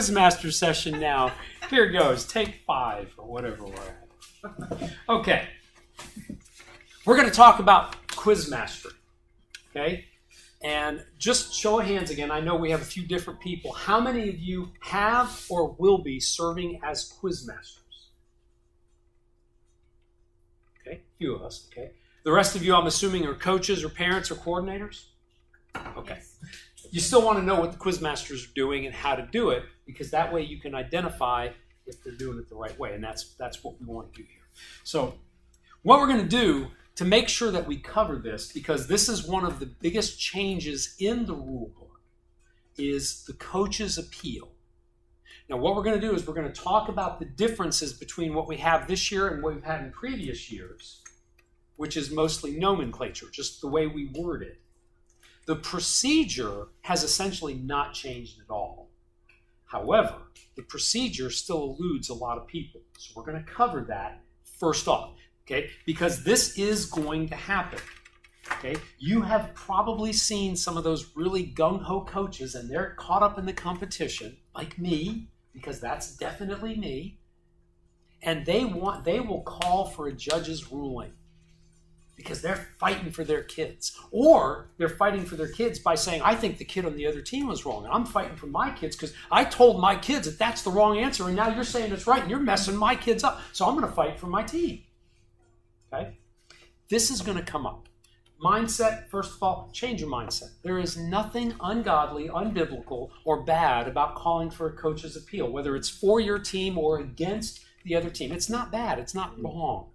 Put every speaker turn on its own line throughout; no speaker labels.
Quizmaster session now. Here goes, take 5 or whatever we're at. Okay. We're going to talk about Quizmaster. Okay? And just show of hands again. I know we have a few different people. How many of you have or will be serving as Quizmasters? Okay, a few of us. Okay. The rest of you, I'm assuming, are coaches or parents or coordinators? Okay. You still want to know what the Quizmasters are doing and how to do it, because that way you can identify if they're doing it the right way, and that's what we want to do here. So what we're going to do to make sure that we cover this, because this is one of the biggest changes in the rule book, is the coach's appeal. Now what we're going to do is we're going to talk about the differences between what we have this year and what we've had in previous years, which is mostly nomenclature, just the way we word it. The procedure has essentially not changed at all. However, the procedure still eludes a lot of people. So we're going to cover that first off, okay? Because this is going to happen, okay? You have probably seen some of those really gung-ho coaches, and they're caught up in the competition, like me, because that's definitely me, and they will call for a judge's ruling, because they're fighting for their kids. Or they're fighting for their kids by saying, I think the kid on the other team was wrong. I'm fighting for my kids because I told my kids that that's the wrong answer, and now you're saying it's right, and you're messing my kids up. So I'm going to fight for my team. Okay? This is going to come up. Mindset, first of all, change your mindset. There is nothing ungodly, unbiblical, or bad about calling for a coach's appeal, whether it's for your team or against the other team. It's not bad. It's not wrong.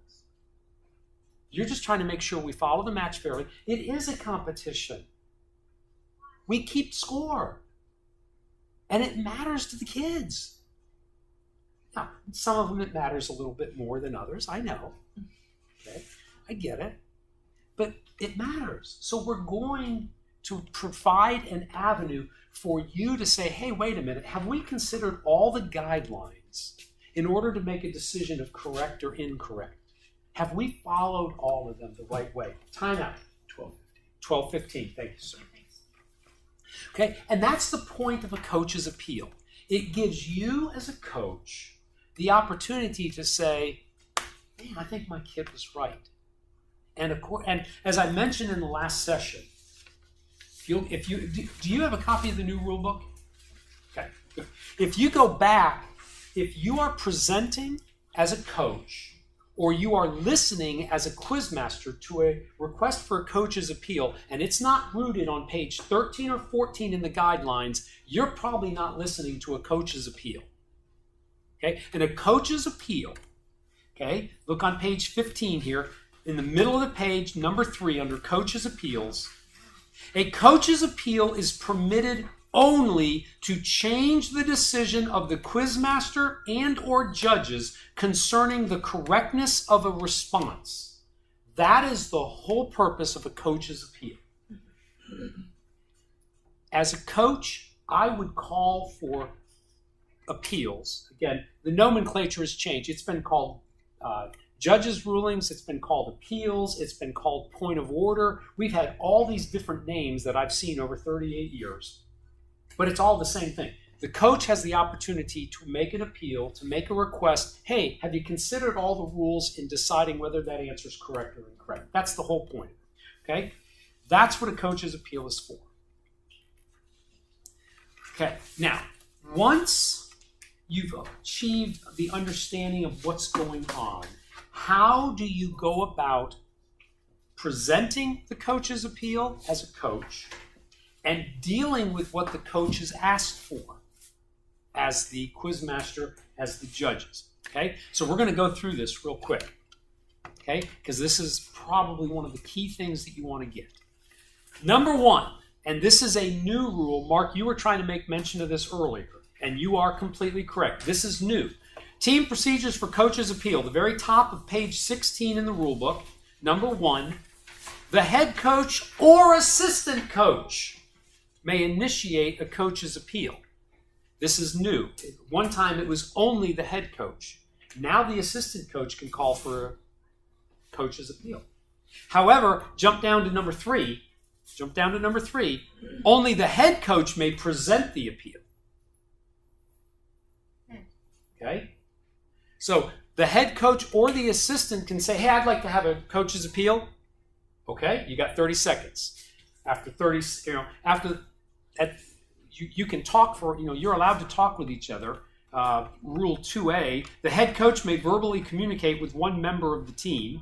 You're just trying to make sure we follow the match fairly. It is a competition. We keep score. And it matters to the kids. Now, some of them it matters a little bit more than others. I know. Okay, I get it. But it matters. So we're going to provide an avenue for you to say, hey, wait a minute. Have we considered all the guidelines in order to make a decision of correct or incorrect? Have we followed all of them the right way? Time out. 12:15. Thank you, sir. Okay, and that's the point of a coach's appeal. It gives you as a coach the opportunity to say, man, I think my kid was right. And as I mentioned in the last session, do you have a copy of the new rule book? Okay. If you go back, if you are presenting as a coach, or you are listening as a quizmaster to a request for a coach's appeal, and it's not rooted on page 13 or 14 in the guidelines, you're probably not listening to a coach's appeal. Okay? And a coach's appeal, okay, look on page 15 here, in the middle of the page, number 3, under coach's appeals. A coach's appeal is permitted only to change the decision of the quizmaster and or judges concerning the correctness of a response. That is the whole purpose of a coach's appeal. As a coach, I would call for appeals. Again, the nomenclature has changed. It's been called judges' rulings, it's been called appeals, it's been called point of order. We've had all these different names that I've seen over 38 years. But it's all the same thing. The coach has the opportunity to make an appeal, to make a request. Hey, have you considered all the rules in deciding whether that answer is correct or incorrect? That's the whole point. Okay? That's what a coach's appeal is for. Okay, now, once you've achieved the understanding of what's going on, how do you go about presenting the coach's appeal as a coach and dealing with what the coach has asked for as the quizmaster, as the judges? Okay, so we're going to go through this real quick, okay, because this is probably one of the key things that you want to get. Number 1, and this is a new rule. Mark, you were trying to make mention of this earlier, and you are completely correct. This is new. Team procedures for coach's appeal, the very top of page 16 in the rule book. Number 1, the head coach or assistant coach may initiate a coach's appeal. This is new. One time it was only the head coach. Now the assistant coach can call for a coach's appeal. However, jump down to number 3. Only the head coach may present the appeal. Okay? So the head coach or the assistant can say, hey, I'd like to have a coach's appeal. Okay, you got 30 seconds. After 30, after that, you can talk for, you're allowed to talk with each other. Rule 2A, the head coach may verbally communicate with one member of the team.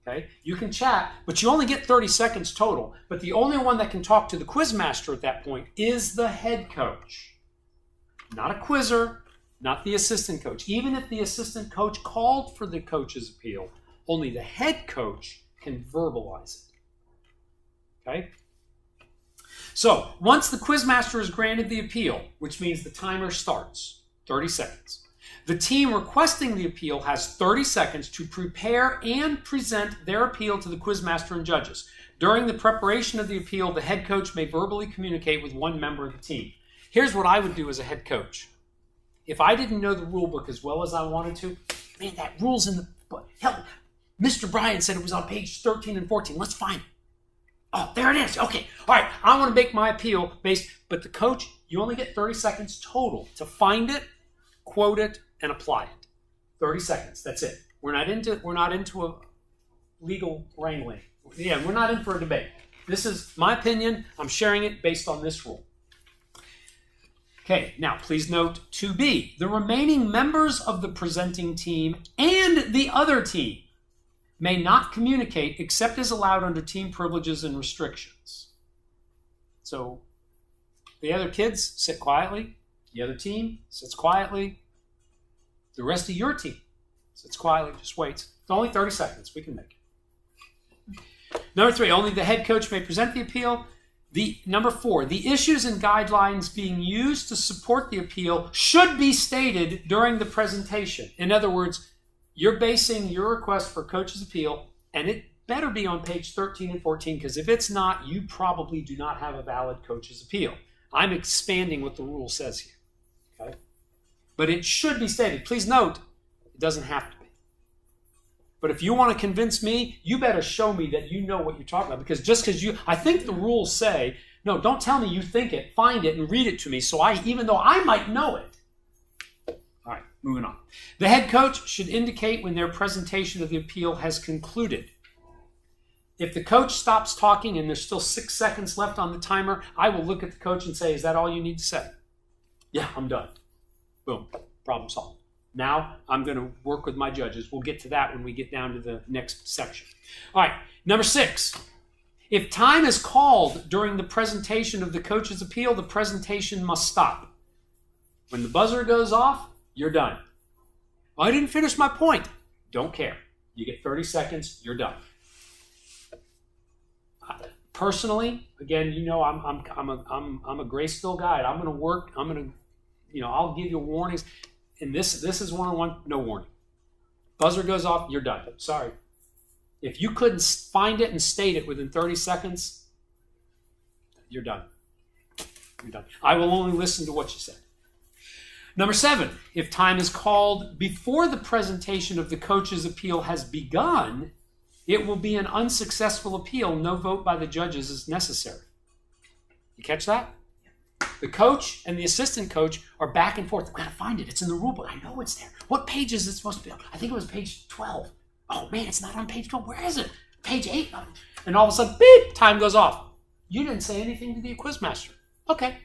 Okay, you can chat, but you only get 30 seconds total. But the only one that can talk to the quizmaster at that point is the head coach. Not a quizzer, not the assistant coach. Even if the assistant coach called for the coach's appeal, only the head coach can verbalize it. Okay? So, once the quizmaster has granted the appeal, which means the timer starts, 30 seconds, the team requesting the appeal has 30 seconds to prepare and present their appeal to the quizmaster and judges. During the preparation of the appeal, the head coach may verbally communicate with one member of the team. Here's what I would do as a head coach. If I didn't know the rule book as well as I wanted to, man, that rule's in the book. Hell, Mr. Bryan said it was on page 13 and 14. Let's find it. Oh, there it is. Okay. All right. I want to make my appeal but the coach, you only get 30 seconds total to find it, quote it, and apply it. 30 seconds. That's it. We're not into a legal wrangling. Yeah, we're not in for a debate. This is my opinion. I'm sharing it based on this rule. Okay, now please note 2B. The remaining members of the presenting team and the other team may not communicate except as allowed under team privileges and restrictions. So the other kids sit quietly. The other team sits quietly. The rest of your team sits quietly, just waits. It's only 30 seconds. We can make it. Number 3, only the head coach may present the appeal. Number 4, the issues and guidelines being used to support the appeal should be stated during the presentation. In other words, you're basing your request for coach's appeal, and it better be on page 13 and 14, because if it's not, you probably do not have a valid coach's appeal. I'm expanding what the rule says here. Okay? But it should be stated. Please note, it doesn't have to be. But if you want to convince me, you better show me that you know what you're talking about. Because just because I think the rules say, no, don't tell me you think it, find it and read it to me, even though I might know it. All right, moving on. The head coach should indicate when their presentation of the appeal has concluded. If the coach stops talking and there's still 6 seconds left on the timer, I will look at the coach and say, is that all you need to say? Yeah, I'm done. Boom, problem solved. Now I'm going to work with my judges. We'll get to that when we get down to the next section. All right, number 6. If time is called during the presentation of the coach's appeal, the presentation must stop. When the buzzer goes off, you're done. I didn't finish my point. Don't care. You get 30 seconds, you're done. Personally, again, I'm a Graceville guy. I'm going to work. I'll give you warnings. And this is one-on-one, no warning. Buzzer goes off, you're done. Sorry. If you couldn't find it and state it within 30 seconds, you're done. You're done. I will only listen to what you said. Number 7, if time is called before the presentation of the coach's appeal has begun, it will be an unsuccessful appeal. No vote by the judges is necessary. You catch that? The coach and the assistant coach are back and forth. I've got to find it. It's in the rule book. I know it's there. What page is it supposed to be on? I think it was page 12. Oh, man, it's not on page 12. Where is it? Page 8. And all of a sudden, beep, time goes off. You didn't say anything to the quizmaster. Okay.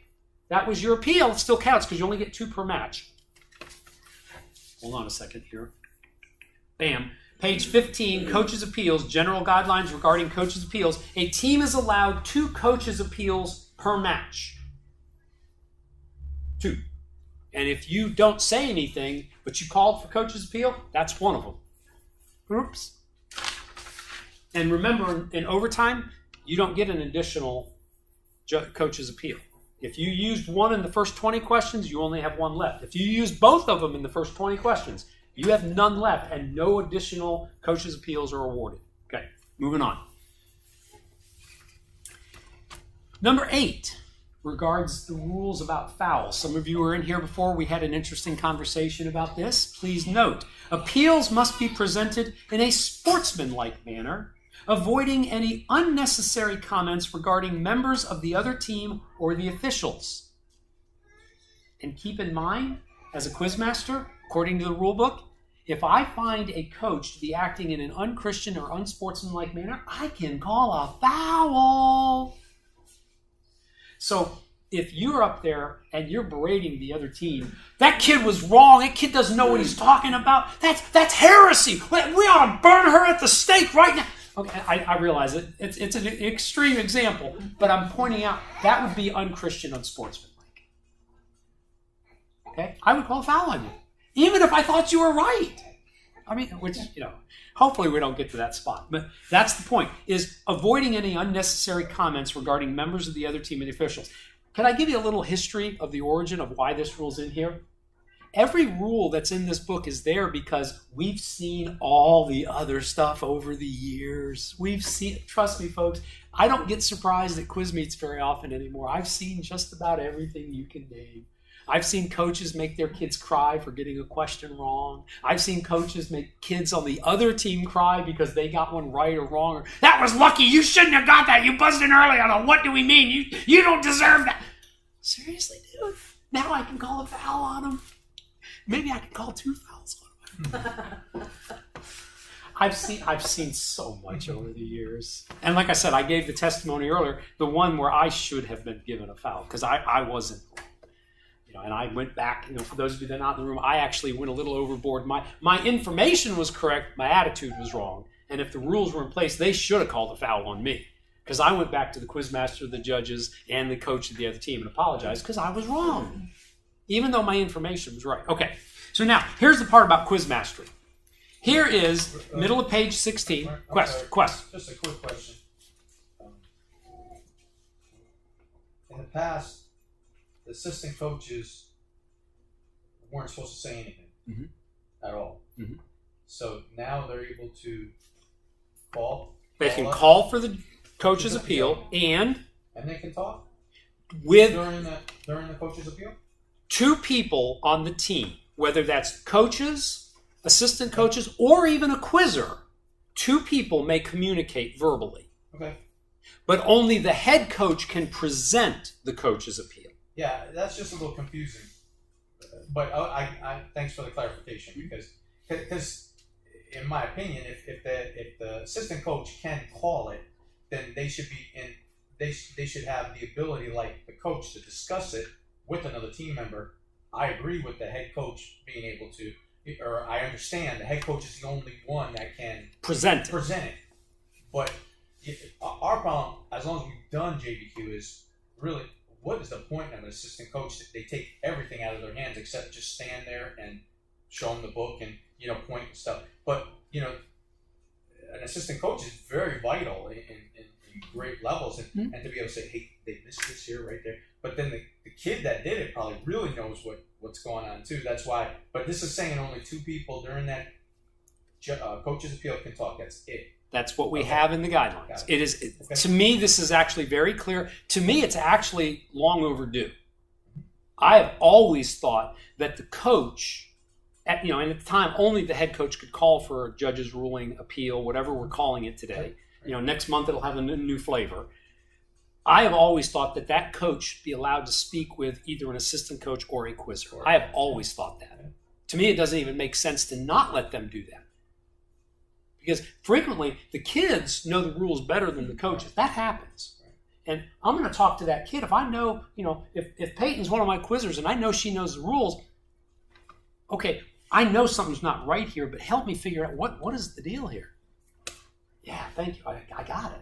That was your appeal. It still counts because you only get 2 per match. Hold on a second here. Bam. Page 15, Coaches' Appeals, General Guidelines Regarding Coaches' Appeals. A team is allowed 2 coaches' appeals per match. 2. And if you don't say anything, but you called for coach's appeal, that's one of them. Oops. And remember, in overtime, you don't get an additional coach's appeal. If you used one in the first 20 questions, you only have 1 left. If you use both of them in the first 20 questions, you have none left, and no additional coach's appeals are awarded. Okay, moving on. Number 8 regards the rules about fouls. Some of you were in here before. We had an interesting conversation about this. Please note, appeals must be presented in a sportsmanlike manner, avoiding any unnecessary comments regarding members of the other team or the officials. And keep in mind, as a quizmaster, according to the rule book, if I find a coach to be acting in an unchristian or unsportsmanlike manner, I can call a foul. So if you're up there and you're berating the other team, that kid was wrong, that kid doesn't know what he's talking about, that's heresy. We ought to burn her at the stake right now. Okay, I realize it. It's an extreme example, but I'm pointing out that would be unchristian, unsportsmanlike. Okay? I would call a foul on you, even if I thought you were right. I mean, which, hopefully we don't get to that spot. But that's the point, is avoiding any unnecessary comments regarding members of the other team and the officials. Can I give you a little history of the origin of why this rule's in here? Every rule that's in this book is there because we've seen all the other stuff over the years. We've seen, trust me, folks, I don't get surprised at quiz meets very often anymore. I've seen just about everything you can name. I've seen coaches make their kids cry for getting a question wrong. I've seen coaches make kids on the other team cry because they got one right or wrong. Or, that was lucky. You shouldn't have got that. You buzzed in early on a what do we mean? You don't deserve that. Seriously, dude? Now I can call a foul on them. Maybe I can call 2 fouls on them. I've seen so much over the years. And like I said, I gave the testimony earlier, the one where I should have been given a foul because I wasn't. And I went back, for those of you that are not in the room, I actually went a little overboard. My information was correct, my attitude was wrong. And if the rules were in place, they should have called a foul on me. Because I went back to the quizmaster, the judges, and the coach of the other team and apologized because I was wrong. Even though my information was right. Okay, so now, here's the part about quiz mastery. Here is middle of page 16. Question.
Just a quick question. In the past, the assistant coaches weren't supposed to say anything at all. Mm-hmm. So now they're able to call.
They can call for the coach's appeal and
they can talk
with
during the coach's appeal.
2 people on the team, whether that's coaches, assistant coaches, or even a quizzer. 2 people may communicate verbally.
Okay.
But only the head coach can present the coach's appeal.
Yeah, that's just a little confusing. But I thanks for the clarification because in my opinion, if the assistant coach can call it, then they should be they should have the ability, like the coach, to discuss it with another team member. I agree with the head coach being able to, or I understand the head coach is the only one that can present it. But our problem, as long as we've done JBQ, is really, what is the point of an assistant coach that they take everything out of their hands except just stand there and show them the book and point and stuff? But an assistant coach is very vital in great levels, and to be able to say, hey, they missed this here, right there. But then the kid that did it probably really knows what's going on too. That's why. But this is saying only 2 people during that coach's appeal can talk. That's it.
That's what we have in the guidelines. It is to me, this is actually very clear. To me, it's actually long overdue. I have always thought that the coach, and at the time, only the head coach could call for a judge's ruling, appeal, whatever we're calling it today. Next month it'll have a new flavor. I have always thought that coach should be allowed to speak with either an assistant coach or a quizzer. I have always thought that. To me, it doesn't even make sense to not let them do that. Because frequently, the kids know the rules better than the coaches. That happens. And I'm going to talk to that kid. If I know, if Peyton's one of my quizzers and I know she knows the rules, okay, I know something's not right here, but help me figure out what is the deal here. Yeah, thank you. I got it.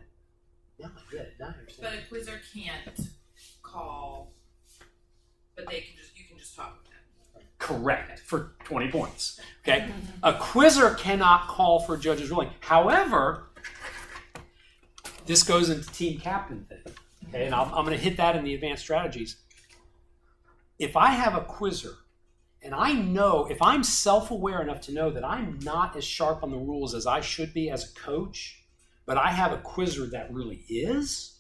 Yeah, I get it. Now I understand.
But a quizzer can't call, but you can just talk with them.
Correct, for 20 points. Okay, a quizzer cannot call for a judge's ruling. However, this goes into team captain thing. Okay, and I'm going to hit that in the advanced strategies. If I have a quizzer, and I know, if I'm self-aware enough to know that I'm not as sharp on the rules as I should be as a coach, but I have a quizzer that really is,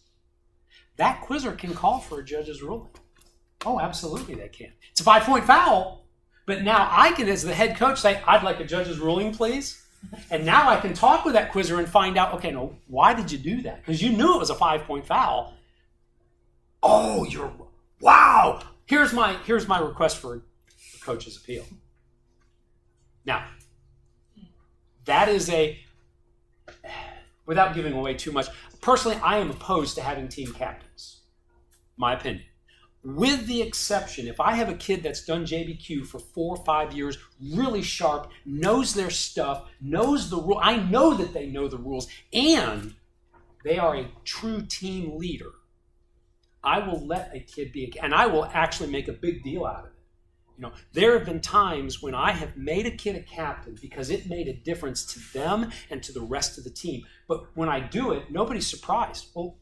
that quizzer can call for a judge's ruling. Oh, absolutely they can. It's a 5-point foul. But now I can, as the head coach, say, I'd like a judge's ruling, please. And now I can talk with that quizzer and find out, okay, no, why did you do that? Because you knew it was a 5-point foul. Oh, wow. Here's my request for a coach's appeal. Now, that is without giving away too much, personally, I am opposed to having team captains. My opinion. With the exception, if I have a kid that's done JBQ for 4 or 5 years, really sharp, knows their stuff, knows the rule, I know that they know the rules, and they are a true team leader, I will let a kid be, and I will actually make a big deal out of it. There have been times when I have made a kid a captain because it made a difference to them and to the rest of the team. But when I do it, nobody's surprised. Well,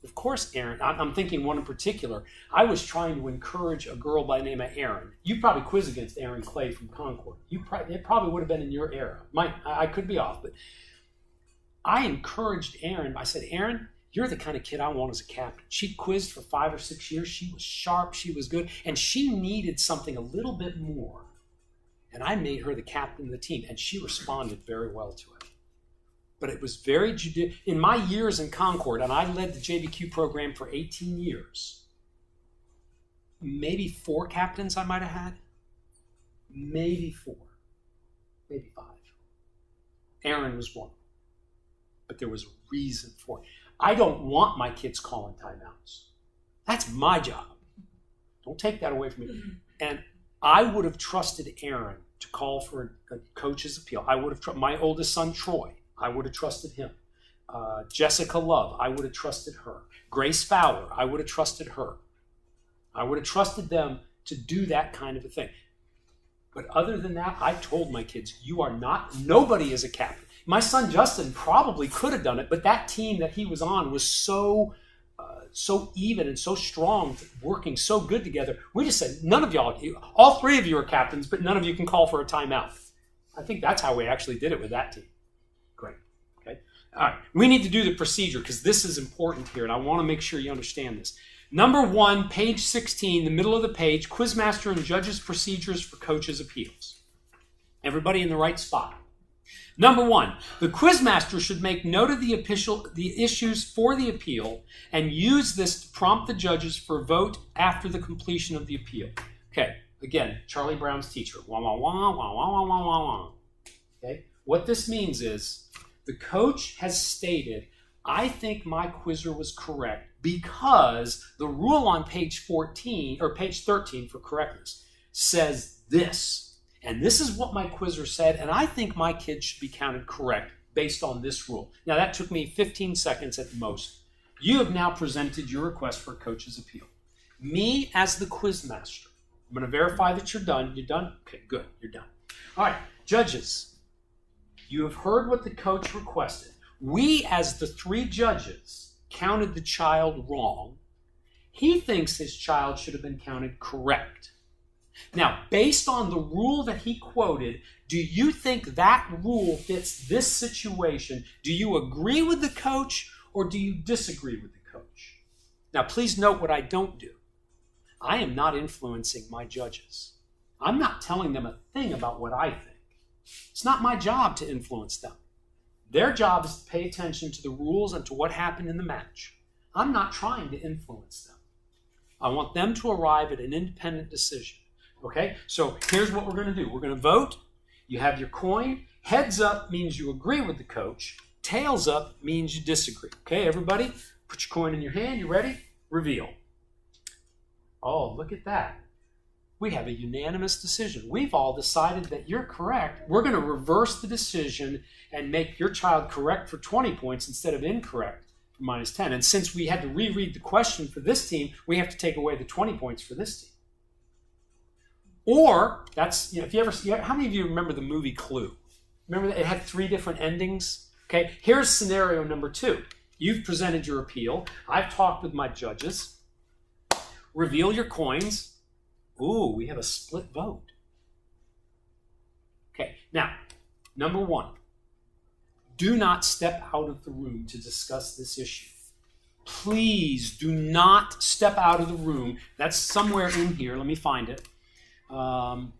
of course, Aaron, I'm thinking one in particular. I was trying to encourage a girl by the name of Erin. You probably quiz against Erin Clay from Concord. It probably would have been in your era. I could be off, but I encouraged Erin. I said, Erin, you're the kind of kid I want as a captain. She quizzed for 5 or 6 years. She was sharp. She was good. And she needed something a little bit more. And I made her the captain of the team. And she responded very well to it. But it was very judicious. In my years in Concord, and I led the JBQ program for 18 years, maybe 4 captains I might have had. Maybe 4. Maybe 5. Aaron was one. But there was a reason for it. I don't want my kids calling timeouts. That's my job. Don't take that away from me. And I would have trusted Aaron to call for a coach's appeal. I would have my oldest son, Troy, I would have trusted him. Jessica Love, I would have trusted her. Grace Fowler, I would have trusted her. I would have trusted them to do that kind of a thing. But other than that, I told my kids, nobody is a captain. My son Justin probably could have done it, but that team that he was on was so even and so strong, working so good together. We just said, none of y'all, all 3 of you are captains, but none of you can call for a timeout. I think that's how we actually did it with that team. Great. Okay. All right. We need to do the procedure because this is important here, and I want to make sure you understand this. Number 1, page 16, the middle of the page, Quizmaster and Judges Procedures for Coaches' Appeals. Everybody in the right spot. Number 1, the quizmaster should make note of the issues for the appeal and use this to prompt the judges for a vote after the completion of the appeal. Okay, again, Charlie Brown's teacher. Wah, wah, wah, wah, wah, wah, wah, wah, wah. Okay, what this means is the coach has stated, I think my quizzer was correct because the rule on page 14, or page 13 for correctness, says this. And this is what my quizzer said, and I think my kid should be counted correct based on this rule. Now, that took me 15 seconds at most. You have now presented your request for a coach's appeal. Me, as the quizmaster, I'm going to verify that you're done. You're done? Okay, good. You're done. All right, judges, you have heard what the coach requested. We, as the 3 judges, counted the child wrong. He thinks his child should have been counted correct. Now, based on the rule that he quoted, do you think that rule fits this situation? Do you agree with the coach or do you disagree with the coach? Now, please note what I don't do. I am not influencing my judges. I'm not telling them a thing about what I think. It's not my job to influence them. Their job is to pay attention to the rules and to what happened in the match. I'm not trying to influence them. I want them to arrive at an independent decision. Okay, so here's what we're going to do. We're going to vote. You have your coin. Heads up means you agree with the coach. Tails up means you disagree. Okay, everybody, put your coin in your hand. You ready? Reveal. Oh, look at that. We have a unanimous decision. We've all decided that you're correct. We're going to reverse the decision and make your child correct for 20 points instead of incorrect for minus 10. And since we had to reread the question for this team, we have to take away the 20 points for this team. Or, that's, if you ever, how many of you remember the movie Clue? Remember that it had 3 different endings? Okay, here's scenario number 2. You've presented your appeal. I've talked with my judges. Reveal your coins. Ooh, we have a split vote. Okay, now, number 1. Do not step out of the room to discuss this issue. Please do not step out of the room. That's somewhere in here. Let me find it. Number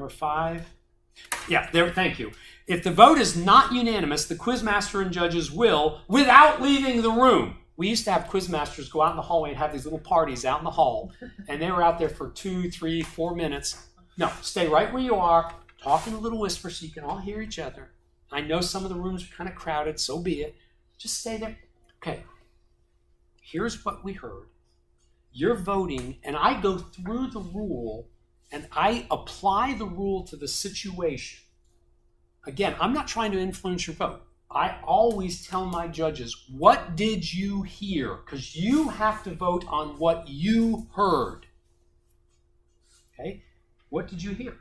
5. Yeah, there. Thank you. If the vote is not unanimous, the quizmaster and judges will, without leaving the room, We used to have quizmasters go out in the hallway and have these little parties out in the hall, and they were out there for 2, 3, 4 minutes. No, stay right where you are, talk in a little whisper so you can all hear each other. I know some of the rooms are kind of crowded, so be it. Just stay there. Okay, here's what we heard. You're voting, and I go through the rule, and I apply the rule to the situation. Again, I'm not trying to influence your vote. I always tell my judges, what did you hear? Because you have to vote on what you heard. Okay? What did you hear?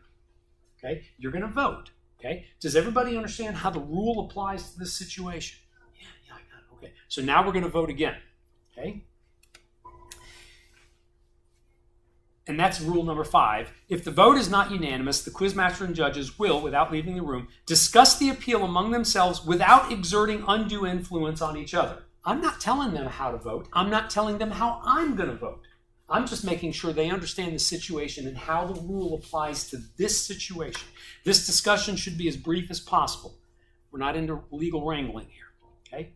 Okay? You're going to vote. Okay? Does everybody understand how the rule applies to this situation? Yeah, I got it. Okay. So now we're going to vote again. Okay? And that's rule number 5. If the vote is not unanimous, the quizmaster and judges will, without leaving the room, discuss the appeal among themselves without exerting undue influence on each other. I'm not telling them how to vote. I'm not telling them how I'm going to vote. I'm just making sure they understand the situation and how the rule applies to this situation. This discussion should be as brief as possible. We're not into legal wrangling here. Okay?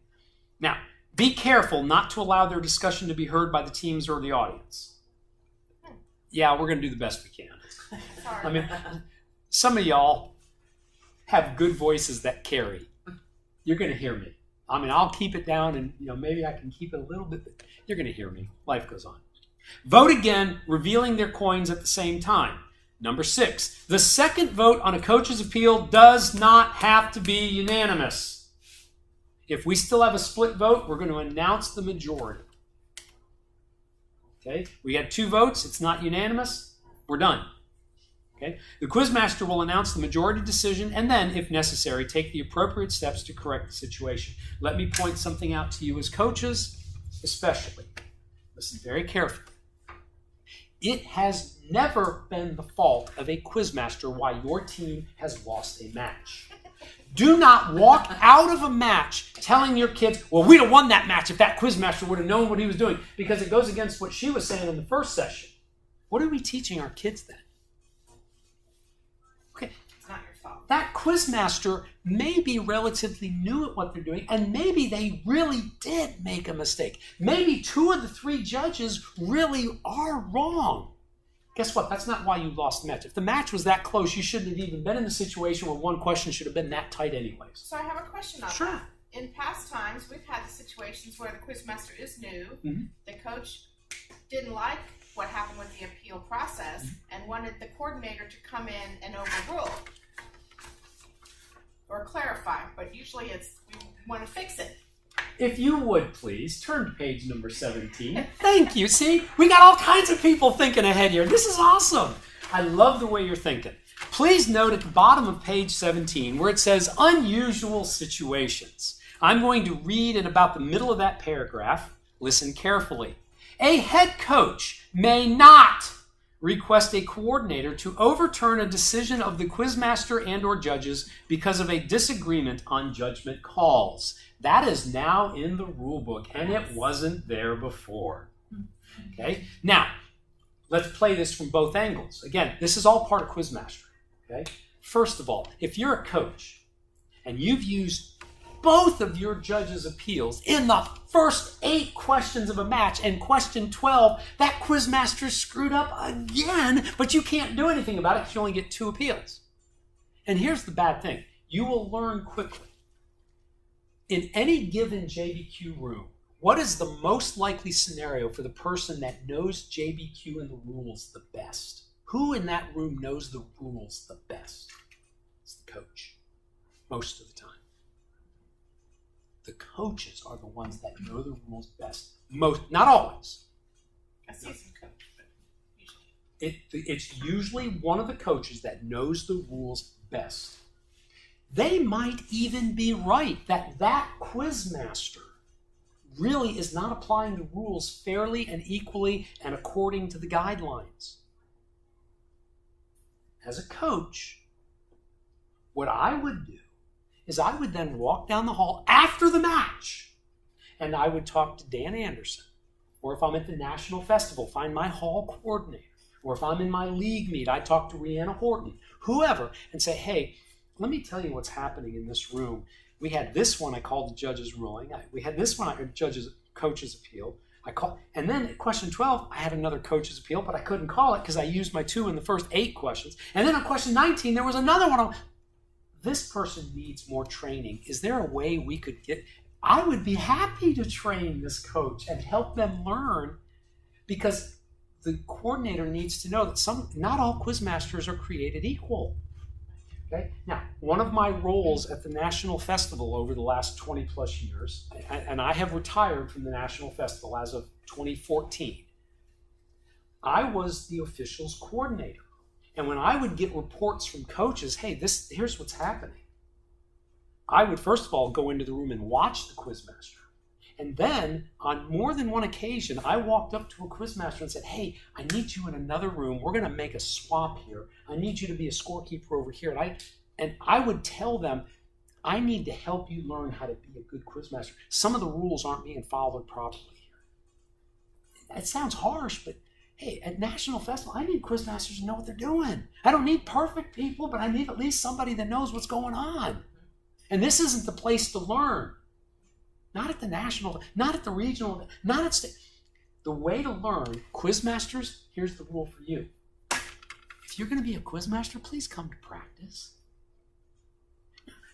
Now, be careful not to allow their discussion to be heard by the teams or the audience. Yeah, we're going to do the best we can. I mean, some of y'all have good voices that carry. You're going to hear me. I mean, I'll keep it down and, maybe I can keep it a little bit. But you're going to hear me. Life goes on. Vote again, revealing their coins at the same time. Number 6, the second vote on a coach's appeal does not have to be unanimous. If we still have a split vote, we're going to announce the majority. Okay, we had 2 votes. It's not unanimous. We're done. Okay, the quizmaster will announce the majority decision and then, if necessary, take the appropriate steps to correct the situation. Let me point something out to you as coaches, especially. Listen very carefully. It has never been the fault of a quizmaster why your team has lost a match. Do not walk out of a match telling your kids, well, we'd have won that match if that quizmaster would have known what he was doing, because it goes against what she was saying in the first session. What are we teaching our kids then? Okay,
It's not your fault.
that quizmaster may be relatively new at what they're doing, and maybe they really did make a mistake. Maybe 2 of the 3 judges really are wrong. Guess what? That's not why you lost the match. If the match was that close, you shouldn't have even been in the situation where one question should have been that tight anyways.
So I have a question on
Sure.
that. In past times, we've had the situations where the quizmaster is new, the coach didn't like what happened with the appeal process, and wanted the coordinator to come in and overrule or clarify, but usually it's we want to fix it.
If you would please, turn to page number 17. Thank you. See, we got all kinds of people thinking ahead here. This is awesome. I love the way you're thinking. Please note at the bottom of page 17 where it says unusual situations. I'm going to read in about the middle of that paragraph. Listen carefully. A head coach may not request a coordinator to overturn a decision of the quizmaster and or judges because of a disagreement on judgment calls. That is now in the rule book, and it wasn't there before. Okay? Now, let's play this from both angles. Again, this is all part of Quizmaster. Okay? First of all, if you're a coach and you've used both of your judges' appeals in the first 8 questions of a match, and question 12, that quizmaster screwed up again, but you can't do anything about it because you only get 2 appeals. And here's the bad thing. You will learn quickly. In any given JBQ room, what is the most likely scenario for the person that knows JBQ and the rules the best? Who in that room knows the rules the best? It's the coach, most of the time. The coaches are the ones that know the rules best. Most, not always.
A seasoned coach, but usually.
It's usually one of the coaches that knows the rules best. They might even be right that quizmaster really is not applying the rules fairly and equally and according to the guidelines. As a coach, what I would do is I would then walk down the hall after the match and I would talk to Dan Anderson. Or if I'm at the National Festival, find my hall coordinator. Or if I'm in my league meet, I talk to Rihanna Horton, whoever, and say, hey, let me tell you what's happening in this room. We had this one I called the judge's ruling. We had this one, coach's appeal. And then at question 12, I had another coach's appeal, but I couldn't call it because I used my 2 in the first 8 questions. And then on question 19, there was another one. This person needs more training. Is there a way we could get... I would be happy to train this coach and help them learn, because the coordinator needs to know that not all quizmasters are created equal. Okay? Now, one of my roles at the National Festival over the last 20 plus years, and I have retired from the National Festival as of 2014, I was the officials coordinator. And when I would get reports from coaches, hey, here's what's happening, I would first of all go into the room and watch the quizmaster. And then, on more than one occasion, I walked up to a quizmaster and said, hey, I need you in another room. We're going to make a swap here. I need you to be a scorekeeper over here. And I would tell them, I need to help you learn how to be a good quizmaster. Some of the rules aren't being followed properly here. It sounds harsh, but hey, at National Festival, I need quizmasters to know what they're doing. I don't need perfect people, but I need at least somebody that knows what's going on. And this isn't the place to learn. Not at the national, not at the regional, not at state. The way to learn, quizmasters, here's the rule for you. If you're going to be a quizmaster, please come to practice.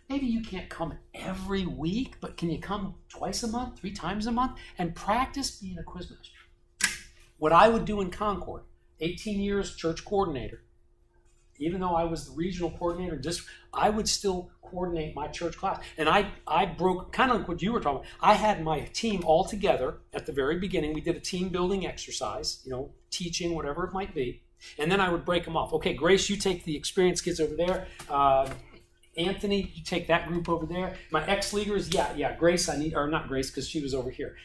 Maybe you can't come every week, but can you come twice a month, 3 times a month, and practice being a quizmaster? What I would do in Concord, 18 years church coordinator, even though I was the regional coordinator, I would still coordinate my church class. And I broke, kind of like what you were talking about, I had my team all together at the very beginning. We did a team building exercise, teaching, whatever it might be. And then I would break them off. Okay, Grace, you take the experienced kids over there. Anthony, you take that group over there. My ex-leaguers, Grace, not Grace because she was over here.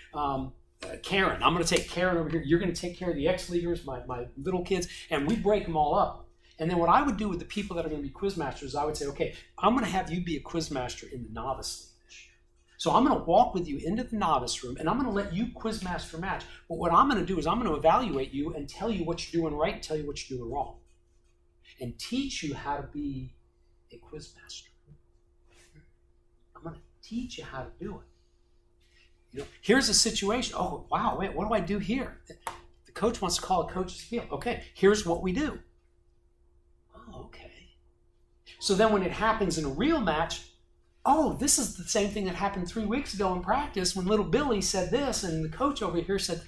Karen, I'm going to take Karen over here. You're going to take care of the ex-leaguers, my little kids. And we break them all up. And then what I would do with the people that are going to be quizmasters, I would say, okay, I'm going to have you be a quizmaster in the novice league this year. So I'm going to walk with you into the novice room, and I'm going to let you quizmaster match. But what I'm going to do is I'm going to evaluate you and tell you what you're doing right and tell you what you're doing wrong. And teach you how to be a quizmaster. I'm going to teach you how to do it. Here's a situation. Oh, wow, wait, what do I do here? The coach wants to call a coach's appeal. Okay, here's what we do. Okay. So then when it happens in a real match, this is the same thing that happened 3 weeks ago in practice when little Billy said this and the coach over here said,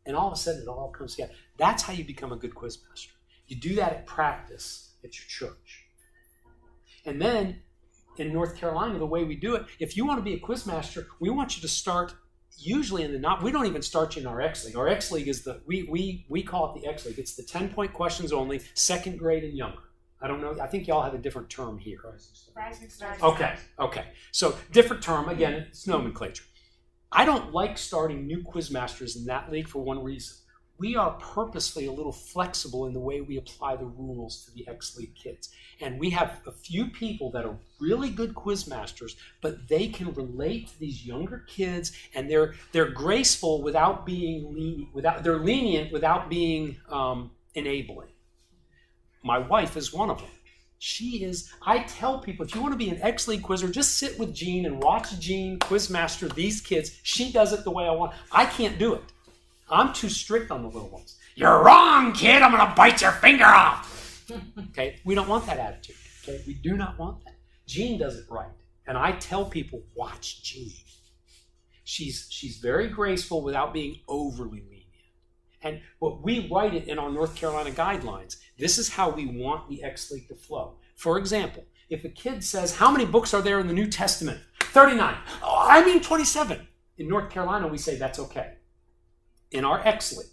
and all of a sudden it all comes together. That's how you become a good quizmaster. You do that at practice at your church. And then in North Carolina, the way we do it, if you want to be a quizmaster, we want you to start usually we don't even start you in our X League. Our X League is we call it the X League. It's the 10-point questions only, 2nd grade and younger. I don't know. I think y'all have a different term here.
Rising stars.
Okay. So different term. Again, it's nomenclature. I don't like starting new quizmasters in that league for one reason. We are purposely a little flexible in the way we apply the rules to the X League kids. And we have a few people that are really good quizmasters, but they can relate to these younger kids, and they're graceful without being lenient, they're lenient without being enabling. My wife is one of them. I tell people, if you want to be an X League quizzer, just sit with Jean and watch Jean quizmaster these kids. She does it the way I want. I can't do it. I'm too strict on the little ones. You're wrong, kid. I'm going to bite your finger off. Okay? We don't want that attitude. Okay? We do not want that. Jean does it right. And I tell people, watch Jean. She's very graceful without being overly lenient. And what we write it in our North Carolina guidelines, this is how we want the X League to flow. For example, if a kid says, how many books are there in the New Testament? 39. Oh, I mean 27. In North Carolina, we say that's okay. In our X League.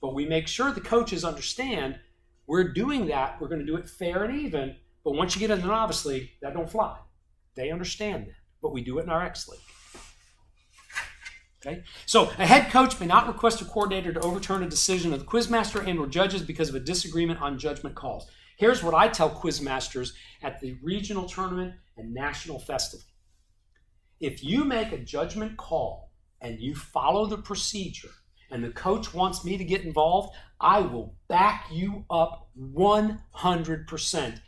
But we make sure the coaches understand we're doing that. We're going to do it fair and even. But once you get in the novice league, that don't fly. They understand that. But we do it in our X League. Okay? So a head coach may not request a coordinator to overturn a decision of the quizmaster and or judges because of a disagreement on judgment calls. Here's what I tell quizmasters at the regional tournament and national festival. If you make a judgment call and you follow the procedure and the coach wants me to get involved, I will back you up 100%,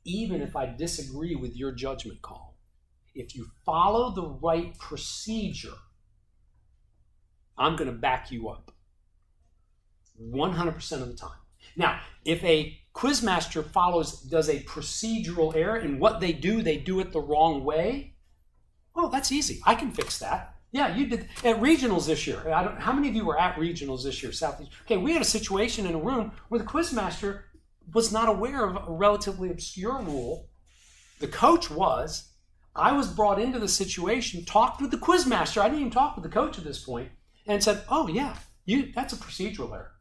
even if I disagree with your judgment call. If you follow the right procedure, I'm going to back you up 100% of the time. Now, if a quizmaster does a procedural error, and what they do it the wrong way, oh, that's easy. I can fix that. Yeah, you did at regionals this year. How many of you were at regionals this year, Southeast? Okay, we had a situation in a room where the quizmaster was not aware of a relatively obscure rule. The coach was. I was brought into the situation, talked with the quizmaster. I didn't even talk with the coach at this point, and said, oh, yeah, that's a procedural error.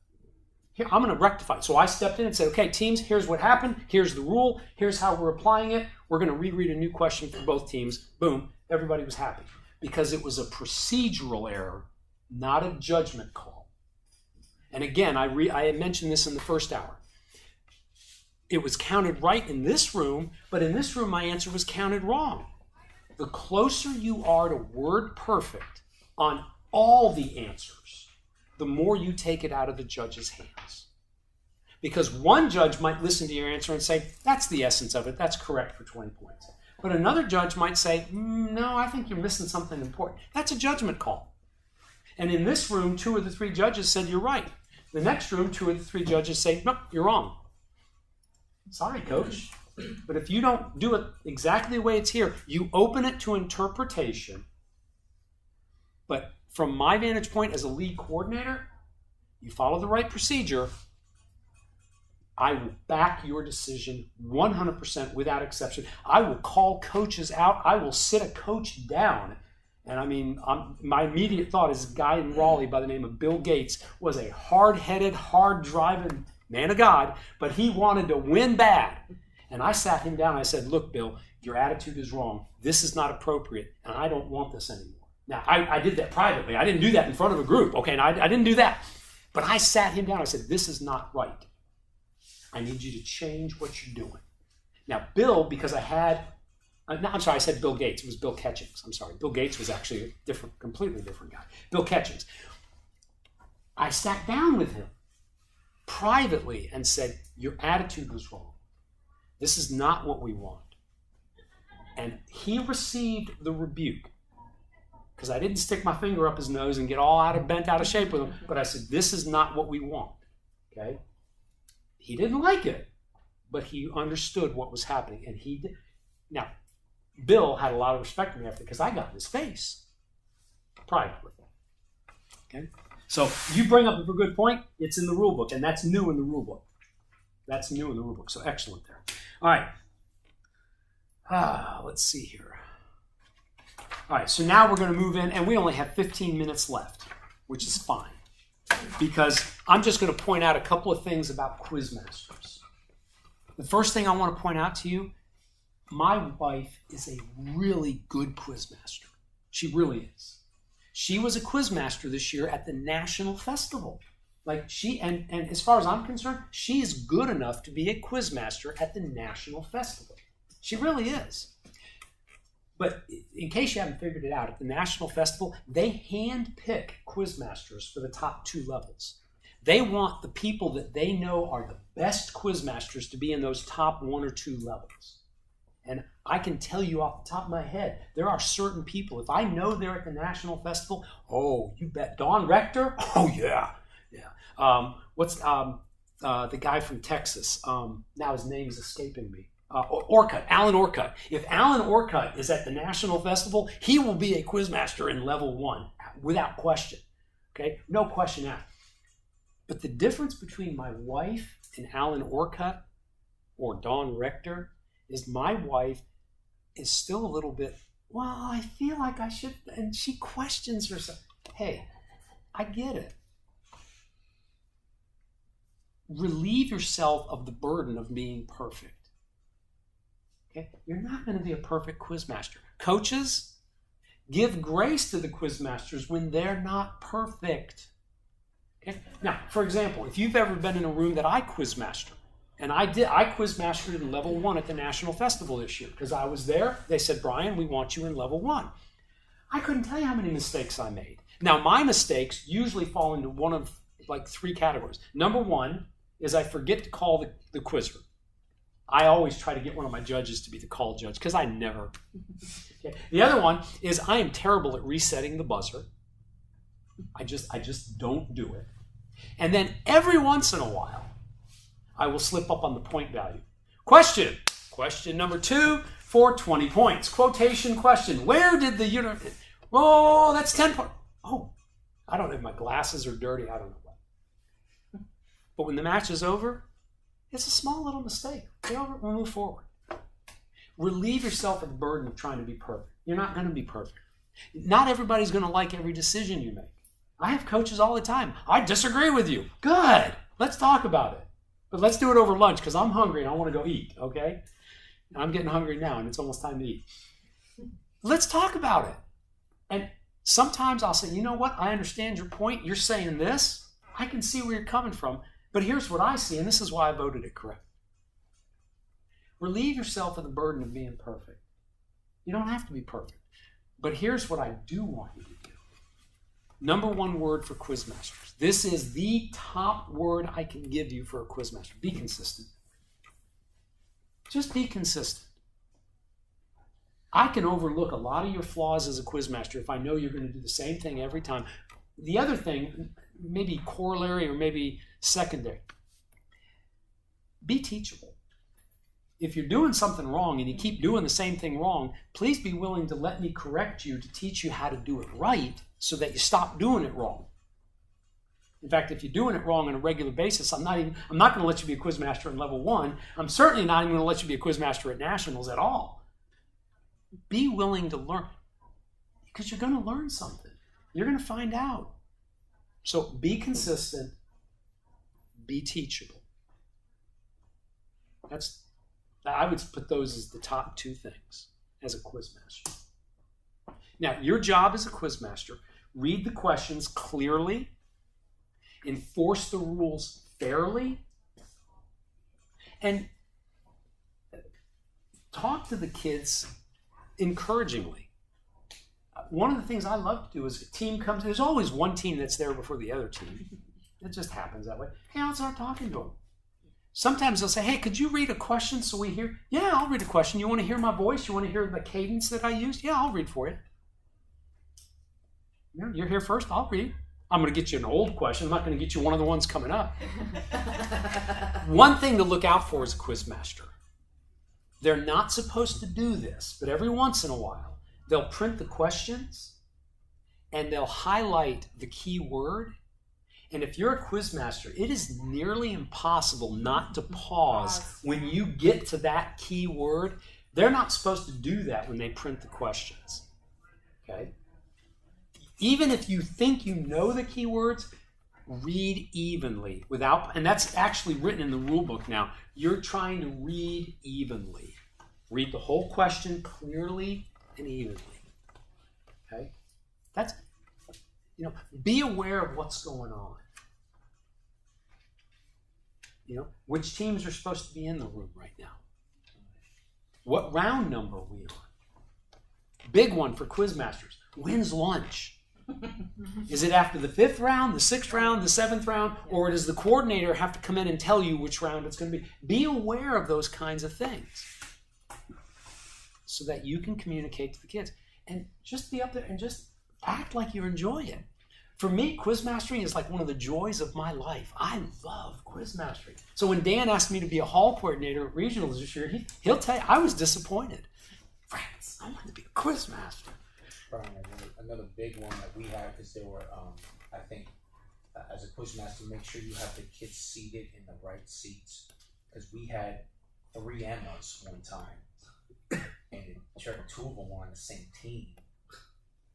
Here, I'm going to rectify it. So I stepped in and said, okay, teams, here's what happened. Here's the rule. Here's how we're applying it. We're going to reread a new question for both teams. Boom. Everybody was happy because it was a procedural error, not a judgment call. And again, I had mentioned this in the first hour. It was counted right in this room, but in this room, my answer was counted wrong. The closer you are to word perfect on all the answers, the more you take it out of the judge's hands. Because one judge might listen to your answer and say, that's the essence of it, that's correct for 20 points. But another judge might say, no, I think you're missing something important. That's a judgment call. And in this room, 2 of the 3 judges said, you're right. The next room, 2 of the 3 judges say, nope, you're wrong. Sorry, coach. But if you don't do it exactly the way it's here, you open it to interpretation. But from my vantage point as a league coordinator, you follow the right procedure, I will back your decision 100% without exception. I will call coaches out. I will sit a coach down. And I mean, my immediate thought is a guy in Raleigh by the name of Bill Gates was a hard-headed, hard-driving man of God, but he wanted to win bad. And I sat him down and I said, look, Bill, your attitude is wrong. This is not appropriate, and I don't want this anymore. Now, I did that privately. I didn't do that in front of a group, okay? And I didn't do that. But I sat him down. I said, this is not right. I need you to change what you're doing. Now, Bill, because I said Bill Gates. It was Bill Ketchings. I'm sorry. Bill Gates was actually a completely different guy. Bill Ketchings. I sat down with him privately and said, your attitude was wrong. This is not what we want. And he received the rebuke because I didn't stick my finger up his nose and get all bent out of shape with him, but I said, this is not what we want, okay? He didn't like it, but he understood what was happening, and he did. Now, Bill had a lot of respect for me after because I got in his face privately, okay? So you bring up a good point. It's in the rule book, and that's new in the rule book. That's new in the rule book, so excellent there. All right. Let's see here. All right, so now we're going to move in, and we only have 15 minutes left, which is fine, because I'm just going to point out a couple of things about quizmasters. The first thing I want to point out to you, my wife is a really good quizmaster. She really is. She was a quizmaster this year at the National Festival. Like and as far as I'm concerned, she is good enough to be a quizmaster at the National Festival. She really is. But in case you haven't figured it out, at the National Festival, they hand-pick quizmasters for the top 2 levels. They want the people that they know are the best quizmasters to be in those top 1 or 2 levels. And I can tell you off the top of my head, there are certain people, if I know they're at the National Festival, oh, you bet. Don Rector? Oh, yeah. What's the guy from Texas? Now his name is escaping me. Alan Orcutt. If Alan Orcutt is at the National Festival, he will be a quizmaster in level 1, without question. Okay? No question asked. But the difference between my wife and Alan Orcutt or Don Rector is my wife is still a little bit, well, I feel like I should, and she questions herself. Hey, I get it. Relieve yourself of the burden of being perfect. Okay? You're not going to be a perfect quizmaster. Coaches, give grace to the quizmasters when they're not perfect. Okay? Now, for example, if you've ever been in a room that I quizmaster, and I quizmastered in level 1 at the National Festival this year because I was there. They said, Brian, we want you in level 1. I couldn't tell you how many mistakes I made. Now, my mistakes usually fall into one of like 3 categories. Number 1 is I forget to call the quizzer. I always try to get one of my judges to be the call judge because I never. Okay. The other one is I am terrible at resetting the buzzer. I just don't do it. And then every once in a while, I will slip up on the point value. Question number 2 for 20 points. Quotation question. Where did the unit... Oh, that's 10 points. Oh, I don't know if my glasses are dirty. I don't know what. But when the match is over, it's a small little mistake. We'll move forward. Relieve yourself of the burden of trying to be perfect. You're not going to be perfect. Not everybody's going to like every decision you make. I have coaches all the time. I disagree with you. Good. Let's talk about it. But let's do it over lunch because I'm hungry and I want to go eat, okay? I'm getting hungry now and it's almost time to eat. Let's talk about it. And sometimes I'll say, you know what? I understand your point. You're saying this. I can see where you're coming from. But here's what I see, and this is why I voted it correct. Relieve yourself of the burden of being perfect. You don't have to be perfect. But here's what I do want you to do. Number 1 word for Quizmasters. This is the top word I can give you for a Quizmaster. Be consistent. Just be consistent. I can overlook a lot of your flaws as a Quizmaster if I know you're going to do the same thing every time. The other thing, maybe corollary or maybe secondary, be teachable. If you're doing something wrong and you keep doing the same thing wrong, please be willing to let me correct you to teach you how to do it right so that you stop doing it wrong. In fact, if you're doing it wrong on a regular basis, I'm not going to let you be a Quizmaster in level 1. I'm certainly not even going to let you be a Quizmaster at Nationals at all. Be willing to learn because you're going to learn something. You're going to find out. So be consistent, be teachable. I would put those as the top 2 things as a Quizmaster. Now, your job as a Quizmaster, read the questions clearly, enforce the rules fairly, and talk to the kids encouragingly. One of the things I love to do is a team comes, there's always one team that's there before the other team. It just happens that way. Hey, I'll start talking to them. Sometimes they'll say, hey, could you read a question so we hear? Yeah, I'll read a question. You want to hear my voice? You want to hear the cadence that I used? Yeah, I'll read for you. You're here first, I'll read. I'm going to get you an old question. I'm not going to get you one of the ones coming up. One thing to look out for as a Quizmaster. They're not supposed to do this, but every once in a while, they'll print the questions and they'll highlight the key word. And if you're a Quizmaster, it is nearly impossible not to pause when you get to that key word. They're not supposed to do that when they print the questions. Okay? Even if you think you know the keywords, read evenly and that's actually written in the rule book now. You're trying to read evenly. Read the whole question clearly and evenly. Okay? That's, be aware of what's going on. Which teams are supposed to be in the room right now? What round number are we on? Big one for Quizmasters. When's lunch? Is it after the 5th round, the 6th round, the 7th round, or does the coordinator have to come in and tell you which round it's going to be? Be aware of those kinds of things so that you can communicate to the kids. And just be up there and just act like you enjoy it. For me, Quizmastering is like one of the joys of my life. I love Quizmastering. So when Dan asked me to be a hall coordinator at regionals this year, he'll tell you I was disappointed. France, I wanted to be a Quizmaster.
Another big one that we had is there were, I think, as a Quizmaster, make sure you have the kids seated in the right seats. Because we had 3 Emmas one time, and two of them were on the same team.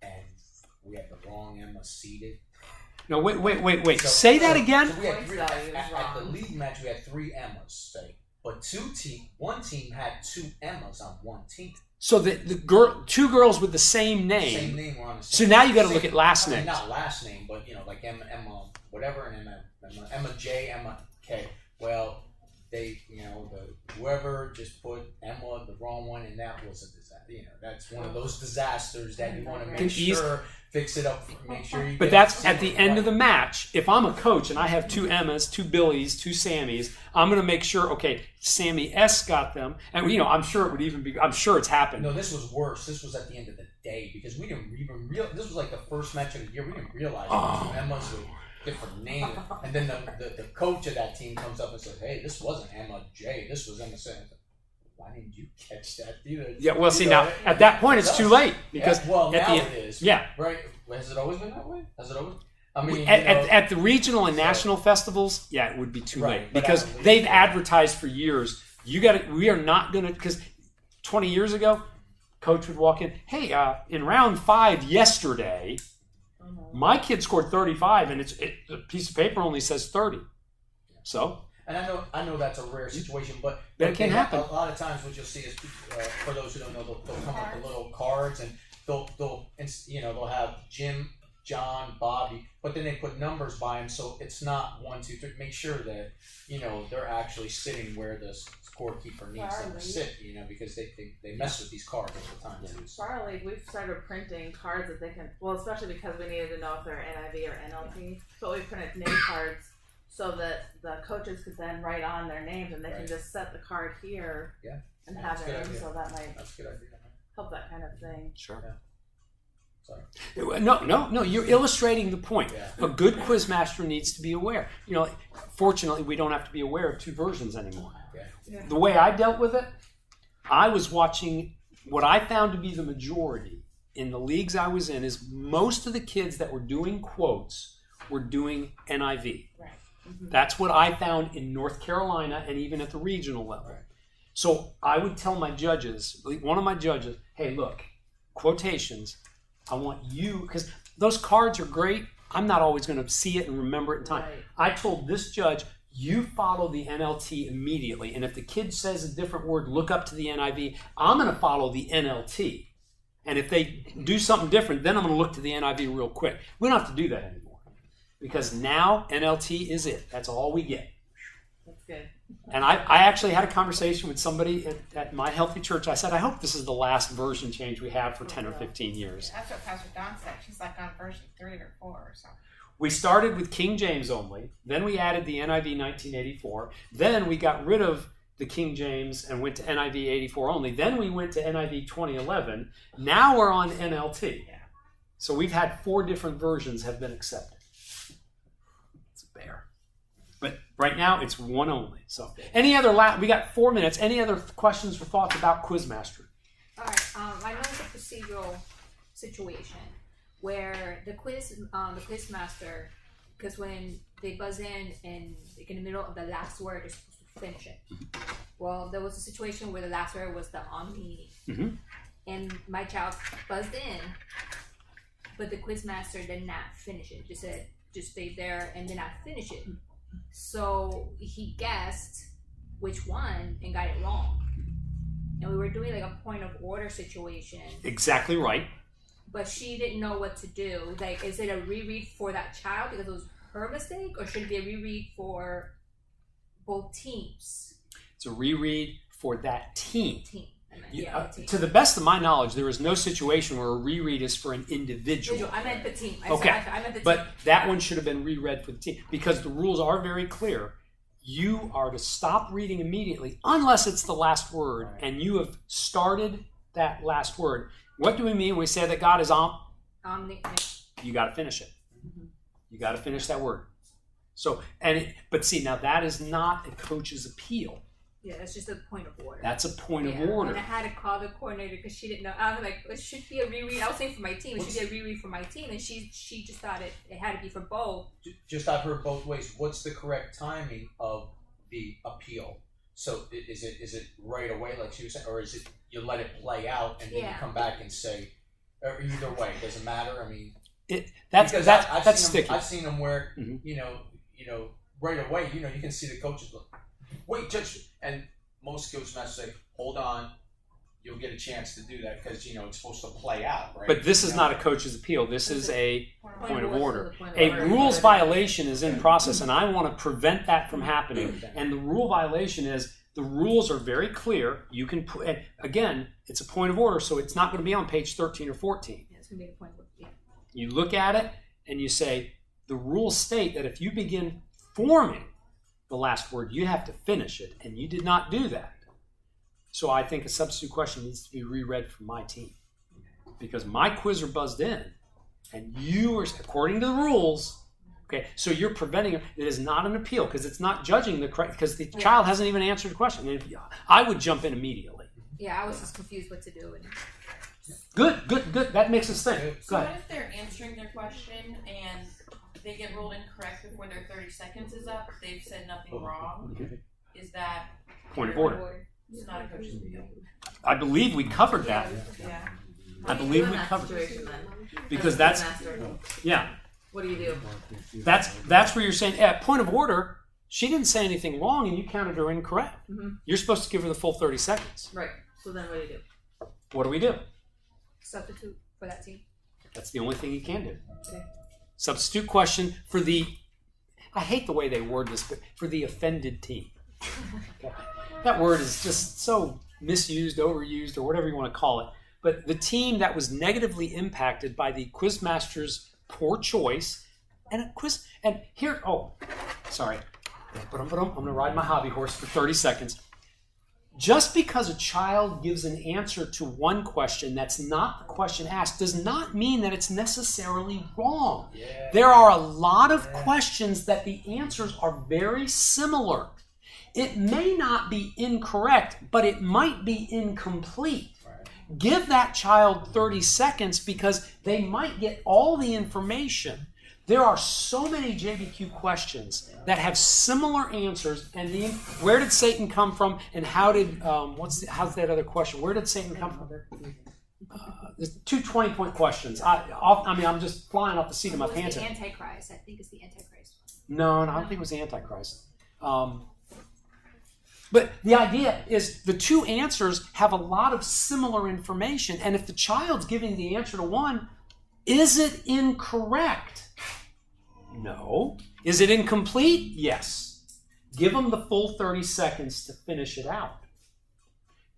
And we had the wrong Emma seated.
No, wait. Say that again?
So we had 3, at the league match, we had 3 Emmas, say. But one team had 2 Emmas on one team.
So the 2 girls with the same name.
Same name were on the same.
So now you got to look at last names.
Not last name, but like Emma, whatever, and Emma J, Emma K. Well, they, whoever just put Emma the wrong one, and that was a disaster. that's one of those disasters that you want to
Can
make sure fix it up, make sure you.
But that's at the end of the match. If I'm a coach and I have 2 Emmas, 2 Billies, 2 Sammys, I'm going to make sure. Okay, Sammy S got them, and I'm sure it would even be. I'm sure it's happened.
No, this was worse. This was at the end of the day because we didn't even realize. This was like the first match of the year. We didn't realize it was 2 Emmas with different names, and then the coach of that team comes up and says, "Hey, this wasn't Emma J. This was Emma Sam." Why didn't you catch that either?
Yeah, well, see, now, at that point, it's too late. Because
now
it
is.
Yeah.
Right? Has it always been that way? Has it always? I mean,
at the regional and national festivals, yeah, it would be too late. Because they've advertised for years, we are not going to, because 20 years ago, coach would walk in, hey, in round 5 yesterday, my kid scored 35, and the piece of paper only says 30. So...
And I know that's a rare situation, but
it can happen.
A lot of times, what you'll see is, for those who don't know, they'll come up with little cards, and they'll have Jim, John, Bobby, but then they put numbers by them, so it's not 1, 2, 3. Make sure that they're actually sitting where the scorekeeper needs them to sit, because they mess with these cards all the time.
For our league, we've started printing cards that they can. Well, especially because we needed to know if they're NIV or NLT, so we printed name cards. So that the coaches could then write on their names, and they can just set the card here and have their name. So that might help that kind of thing.
Sure.
Yeah. Sorry.
No. You're illustrating the point.
Yeah.
A good quizmaster needs to be aware. Fortunately, we don't have to be aware of 2 versions anymore.
Yeah.
The way I dealt with it, I was watching what I found to be the majority in the leagues I was in is most of the kids that were doing quotes were doing NIV.
Right.
Mm-hmm. That's what I found in North Carolina and even at the regional level.
Right.
So I would tell my judges, one of my judges, hey, look, quotations, I want you, because those cards are great. I'm not always going to see it and remember it in time.
Right.
I told this judge, you follow the NLT immediately. And if the kid says a different word, look up to the NIV. I'm going to follow the NLT. And if they do something different, then I'm going to look to the NIV real quick. We don't have to do that anymore. Because now NLT is it. That's all we get.
That's good.
And I actually had a conversation with somebody at my healthy church. I said, I hope this is the last version change we have for 10 or 15 years.
That's what Pastor Don said. She's like on version 3 or 4 or something.
We started with King James only. Then we added the NIV 1984. Then we got rid of the King James and went to NIV 84 only. Then we went to NIV 2011. Now we're on NLT.
Yeah.
So we've had 4 different versions have been accepted. But right now, it's 1 only. So, any other? We got 4 minutes. Any other questions or thoughts about Quizmaster?
All right. I know it's a procedural situation where the quizmaster, because when they buzz in and like in the middle of the last word, they're supposed to finish it. Well, there was a situation where the last word was the meaning, and my child buzzed in, but the quizmaster did not finish it. Just stayed there and did not finish it. So he guessed which one and got it wrong. And we were doing like a point of order situation.
Exactly right.
But she didn't know what to do. Like, is it a reread for that child because it was her mistake, or should it be a reread for both teams?
It's a reread for that team.
Team.
To the best of my knowledge, there is no situation where a reread is for an individual.
I meant the team. I meant the team.
But that one should have been reread for the team because the rules are very clear. You are to stop reading immediately unless it's the last word and you have started that last word. What do we mean when we say that God is omniscient? You got to finish it. You got to finish that word. So, but see, now that is not a coach's appeal.
Yeah, that's just a point of order.
That's a point of order.
And I had to call the coordinator because she didn't know. I was like, it should be a reread. I was saying for my team, it should be a reread for my team. And she just thought it had to be for both.
Just I've heard both ways. What's the correct timing of the appeal? So is it right away, like she was saying, or is it you let it play out and then you come back and say, or either way, does it matter? I mean, that's sticky. I've seen them where you know right away, you can see the coaches look, wait, judge, and most coaches say, hold on, you'll get a chance to do that because it's supposed to play out, right?
But this is not a coach's appeal. This is a point of order. A rules violation is in process, and I want to prevent that from happening. And the rule violation is The rules are very clear. You can put, and again, it's a point of order, so it's not going to be on page 13 or 14.
Yeah, it's gonna be the point of order. Yeah.
You look at it and you say, the rules state that if you begin forming the last word, you have to finish it, and you did not do that. So I think a substitute question needs to be reread from my team, because my quizzer buzzed in, and you are, according to the rules, okay, so you're preventing it. It is not an appeal, because it's not judging the correct, because the child hasn't even answered the question. And I would jump in immediately.
Yeah, I was just confused what to do. And
Good. That makes us think.
So
Go
what
ahead.
if they're answering their question and they get ruled incorrect before their 30 seconds is up? They've said nothing wrong. Is that
Point of order.
it's not a coach's appeal?
I believe we covered that.
Yeah.
I
What do you
believe
do in
we
that
covered
situation then?
because
As
that's
a master,
yeah.
what do you do?
That's where you're saying at point of order. She didn't say anything wrong, and you counted her incorrect.
Mm-hmm.
You're supposed to give her the full 30 seconds.
Right. So then what do you do?
What do we do?
substitute for that team.
That's the only thing you can do.
Okay.
Substitute question for the, I hate the way they word this, but for the offended team. Okay. That word is just so misused, overused, or whatever you want to call it. But the team that was negatively impacted by the quizmaster's poor choice and a quiz, and here, sorry. I'm going to ride my hobby horse for 30 seconds. Just because a child gives an answer to one question that's not the question asked does not mean that it's necessarily wrong.
Yeah.
There are a lot of questions that the answers are very similar. It may not be incorrect, but it might be incomplete.
Right.
Give that child 30 seconds because they might get all the information. There are so many JBQ questions that have similar answers, and where did Satan come from, and how did how's that other question? Where did Satan come from? There's two 20-point questions. I'm just flying off the seat of my
What was
pants.
the Antichrist? I think it's the Antichrist one.
No, I don't think it was the Antichrist. But the idea is the two answers have a lot of similar information, and if the child's giving the answer to one, is it incorrect? No. Is it incomplete? Yes. Give them the full 30 seconds to finish it out.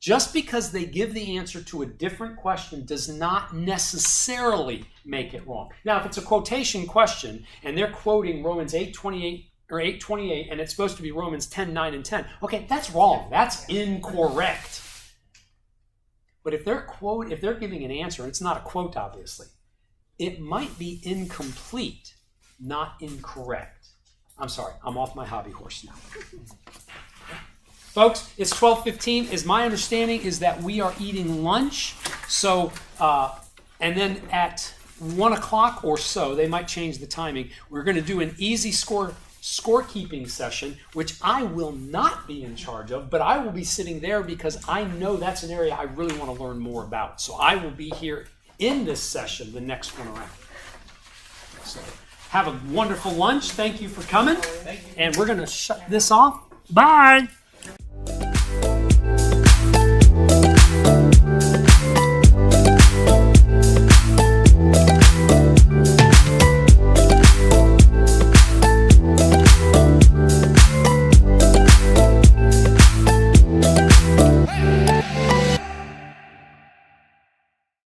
Just because they give the answer to a different question does not necessarily make it wrong. Now, if it's a quotation question and they're quoting Romans 8:28 or 8:28 and it's supposed to be Romans 10:9 and 10, okay, that's wrong. That's incorrect. But if they're giving an answer, and it's not a quote, obviously, it might be incomplete, not incorrect. I'm sorry, I'm off my hobby horse now. Folks, it's 12:15. My understanding is that we are eating lunch. So, and then at 1 o'clock or so, they might change the timing. We're going to do an easy scorekeeping session, which I will not be in charge of, but I will be sitting there because I know that's an area I really want to learn more about. So I will be here in this session, the next one around. So have a wonderful lunch. Thank you for coming.
Thank you.
And we're going to shut this off. Bye.